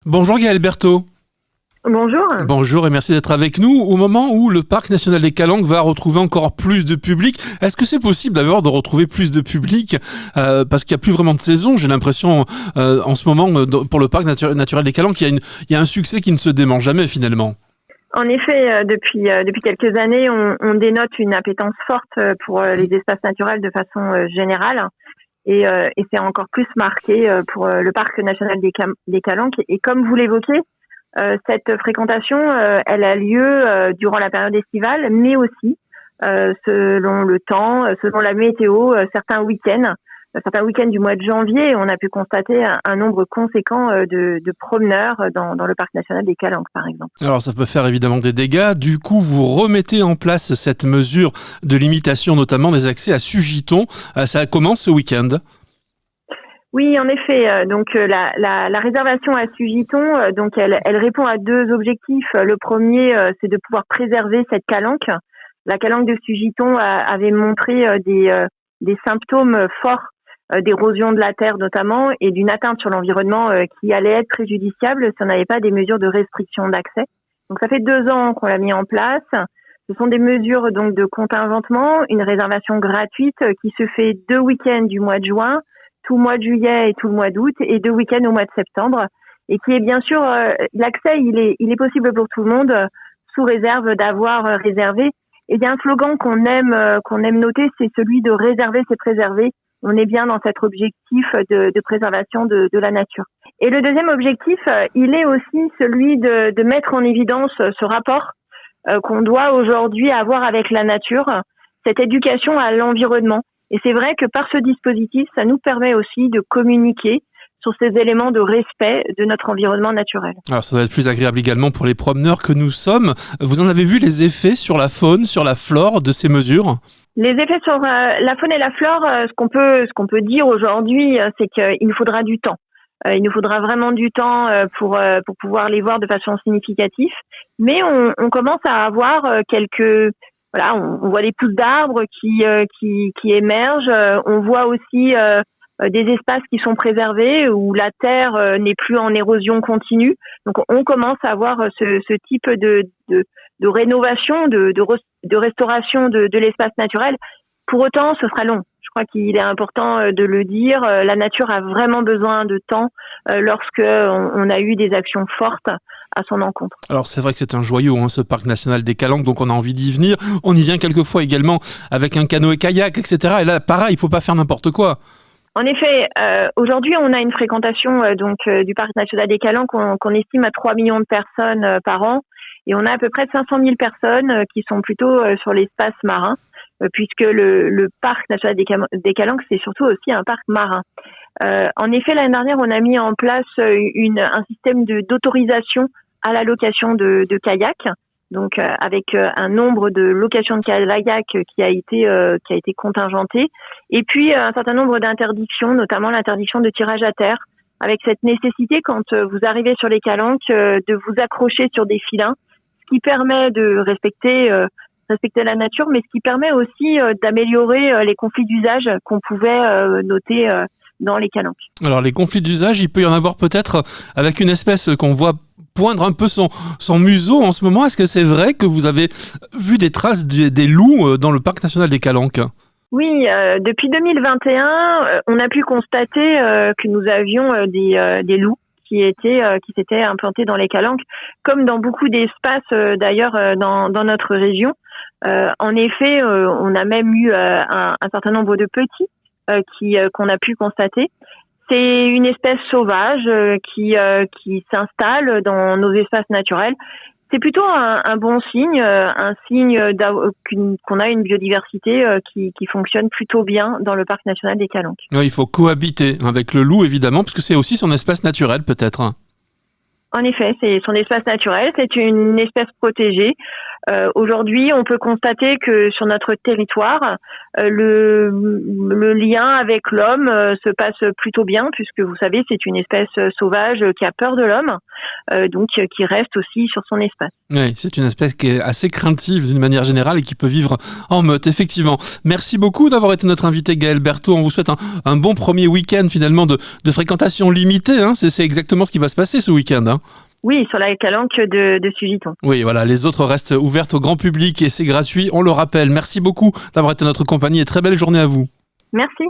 Bonjour Gaël Berthaud. Bonjour. Bonjour et merci d'être avec nous au moment où le parc national des Calanques va retrouver encore plus de public. Est-ce que c'est possible d'abord de retrouver plus de public parce qu'il n'y a plus vraiment de saison? J'ai l'impression en ce moment pour le parc naturel des Calanques, il y a un succès qui ne se dément jamais finalement. En effet, depuis quelques années, on dénote une appétence forte pour les espaces naturels de façon générale. Et c'est encore plus marqué pour le parc national des Calanques. Et comme vous l'évoquez, cette fréquentation, elle a lieu durant la période estivale, mais aussi selon le temps, selon la météo, certains week-ends du mois de janvier, on a pu constater un nombre conséquent de promeneurs dans le parc national des Calanques, par exemple. Alors ça peut faire évidemment des dégâts. Du coup, vous remettez en place cette mesure de limitation, notamment des accès à Sugiton. Ça commence ce week-end. Oui, en effet. Donc la réservation à Sugiton, donc elle répond à deux objectifs. Le premier, c'est de pouvoir préserver cette calanque. La calanque de Sugiton avait montré des symptômes forts d'érosion de la terre notamment et d'une atteinte sur l'environnement qui allait être préjudiciable si on n'avait pas des mesures de restriction d'accès. Donc ça fait 2 ans qu'on l'a mis en place. Ce sont des mesures donc de contingentement, une réservation gratuite qui se fait 2 week-ends du mois de juin, tout le mois de juillet et tout le mois d'août et 2 week-ends au mois de septembre. Et qui est bien sûr, l'accès il est possible pour tout le monde sous réserve d'avoir réservé. Et il y a un slogan qu'on aime noter, c'est celui de réserver, c'est préserver. On est bien dans cet objectif de préservation de la nature. Et le deuxième objectif, il est aussi celui de mettre en évidence ce rapport qu'on doit aujourd'hui avoir avec la nature, cette éducation à l'environnement. Et c'est vrai que par ce dispositif, ça nous permet aussi de communiquer sur ces éléments de respect de notre environnement naturel. Alors ça doit être plus agréable également pour les promeneurs que nous sommes. Vous en avez vu les effets sur la faune, sur la flore de ces mesures ? Les effets sur la faune et la flore, ce qu'on peut dire aujourd'hui, c'est qu'il nous faudra du temps. Il nous faudra vraiment du temps pour pouvoir les voir de façon significative. Mais on commence à avoir on voit des pousses d'arbres qui émergent. On voit aussi des espaces qui sont préservés où la terre n'est plus en érosion continue. Donc on commence à avoir ce type de rénovation, de restauration de l'espace naturel. Pour autant, ce sera long. Je crois qu'il est important de le dire. La nature a vraiment besoin de temps lorsque on a eu des actions fortes à son encontre. Alors c'est vrai que c'est un joyau, ce parc national des Calanques, donc on a envie d'y venir. On y vient quelquefois également avec un canoë-kayak, etc. Et là, pareil, il faut pas faire n'importe quoi. En effet, aujourd'hui, on a une fréquentation du parc national des Calanques qu'on estime à 3 millions de personnes par an. Et on a à peu près 500 000 personnes qui sont plutôt sur l'espace marin, puisque le parc national des Calanques, c'est surtout aussi un parc marin. En effet, l'année dernière, on a mis en place un système d'autorisation à la location de kayaks, donc avec un nombre de locations de kayaks qui a été contingenté, et puis un certain nombre d'interdictions, notamment l'interdiction de tirage à terre, avec cette nécessité quand vous arrivez sur les Calanques de vous accrocher sur des filins, ce qui permet de respecter la nature, mais ce qui permet aussi d'améliorer les conflits d'usage qu'on pouvait noter dans les Calanques. Alors les conflits d'usage, il peut y en avoir peut-être avec une espèce qu'on voit poindre un peu son museau en ce moment. Est-ce que c'est vrai que vous avez vu des traces des loups dans le parc national des Calanques ? Oui, depuis 2021, on a pu constater que nous avions des loups qui s'étaient implantés dans les Calanques, comme dans beaucoup d'espaces d'ailleurs dans notre région. En effet, on a même eu un certain nombre de petits qu'on a pu constater. C'est une espèce sauvage qui s'installe dans nos espaces naturels. C'est plutôt un bon signe, un signe qu'on a une biodiversité qui fonctionne plutôt bien dans le parc national des Calanques. Oui, il faut cohabiter avec le loup évidemment, parce que c'est aussi son espace naturel peut-être. En effet, c'est son espace naturel, c'est une espèce protégée. Aujourd'hui, on peut constater que sur notre territoire, le lien avec l'homme se passe plutôt bien, puisque vous savez, c'est une espèce sauvage qui a peur de l'homme, donc qui reste aussi sur son espace. Oui, c'est une espèce qui est assez craintive d'une manière générale et qui peut vivre en meute, effectivement. Merci beaucoup d'avoir été notre invité, Gaëlle Berthaud. On vous souhaite un bon premier week-end finalement de fréquentation limitée. Hein. C'est exactement ce qui va se passer ce week-end. Hein. Oui, sur la calanque de Sugiton. Oui, voilà, les autres restent ouvertes au grand public et c'est gratuit, on le rappelle. Merci beaucoup d'avoir été notre compagnie et très belle journée à vous. Merci.